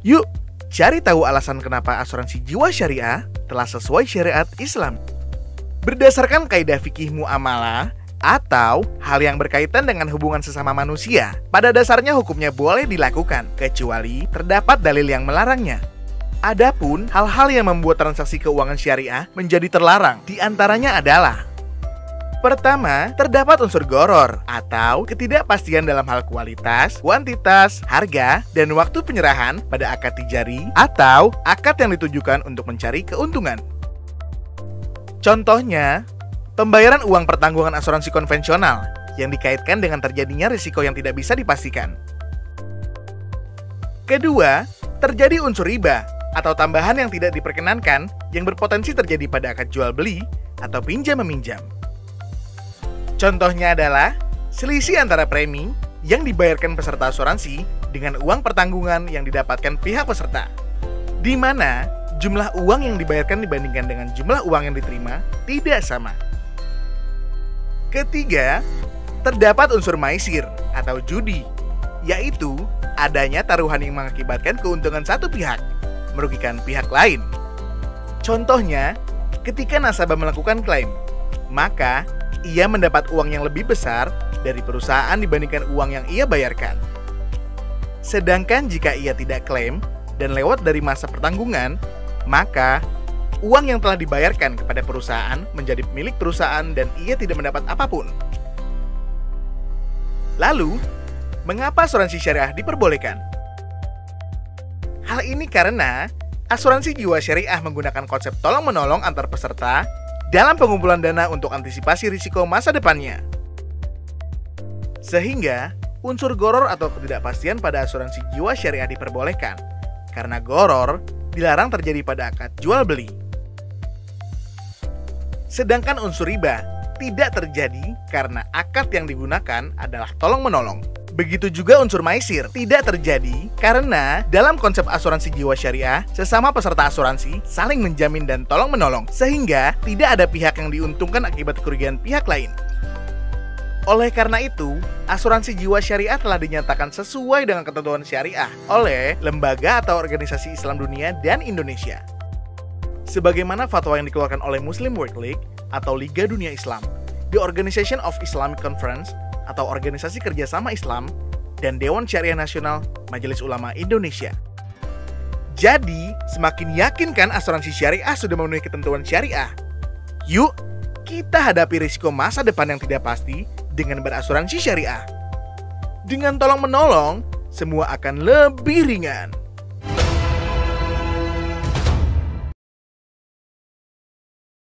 Yuk, cari tahu alasan kenapa asuransi jiwa syariah telah sesuai syariat Islam. Berdasarkan kaidah fikih muamalah atau hal yang berkaitan dengan hubungan sesama manusia, pada dasarnya hukumnya boleh dilakukan, kecuali terdapat dalil yang melarangnya. Adapun hal-hal yang membuat transaksi keuangan syariah menjadi terlarang, diantaranya adalah: pertama, terdapat unsur gharar atau ketidakpastian dalam hal kualitas, kuantitas, harga, dan waktu penyerahan pada akad tijari atau akad yang ditujukan untuk mencari keuntungan. Contohnya, pembayaran uang pertanggungan asuransi konvensional yang dikaitkan dengan terjadinya risiko yang tidak bisa dipastikan. Kedua, terjadi unsur riba atau tambahan yang tidak diperkenankan yang berpotensi terjadi pada akad jual beli atau pinjam-meminjam. Contohnya adalah selisih antara premi yang dibayarkan peserta asuransi dengan uang pertanggungan yang didapatkan pihak peserta, di mana jumlah uang yang dibayarkan dibandingkan dengan jumlah uang yang diterima tidak sama. Ketiga, terdapat unsur maisir atau judi, yaitu adanya taruhan yang mengakibatkan keuntungan satu pihak merugikan pihak lain. Contohnya, ketika nasabah melakukan klaim, maka ia mendapat uang yang lebih besar dari perusahaan dibandingkan uang yang ia bayarkan. Sedangkan jika ia tidak klaim dan lewat dari masa pertanggungan, maka uang yang telah dibayarkan kepada perusahaan menjadi milik perusahaan dan ia tidak mendapat apapun. Lalu, mengapa asuransi syariah diperbolehkan? Hal ini karena asuransi jiwa syariah menggunakan konsep tolong-menolong antar peserta dalam pengumpulan dana untuk antisipasi risiko masa depannya. Sehingga, unsur gharar atau ketidakpastian pada asuransi jiwa syariah diperbolehkan, karena gharar dilarang terjadi pada akad jual beli. Sedangkan unsur riba tidak terjadi karena akad yang digunakan adalah tolong-menolong. Begitu juga unsur maisir tidak terjadi karena dalam konsep asuransi jiwa syariah, sesama peserta asuransi saling menjamin dan tolong-menolong, sehingga tidak ada pihak yang diuntungkan akibat kerugian pihak lain. Oleh karena itu, asuransi jiwa syariah telah dinyatakan sesuai dengan ketentuan syariah oleh lembaga atau organisasi Islam dunia dan Indonesia. Sebagaimana fatwa yang dikeluarkan oleh Muslim World League atau Liga Dunia Islam, The Organization of Islamic Conference atau Organisasi Kerjasama Islam, dan Dewan Syariah Nasional Majelis Ulama Indonesia. Jadi, semakin yakin kan asuransi syariah sudah memenuhi ketentuan syariah? Yuk, kita hadapi risiko masa depan yang tidak pasti dengan berasuransi syariah. Dengan tolong-menolong, semua akan lebih ringan.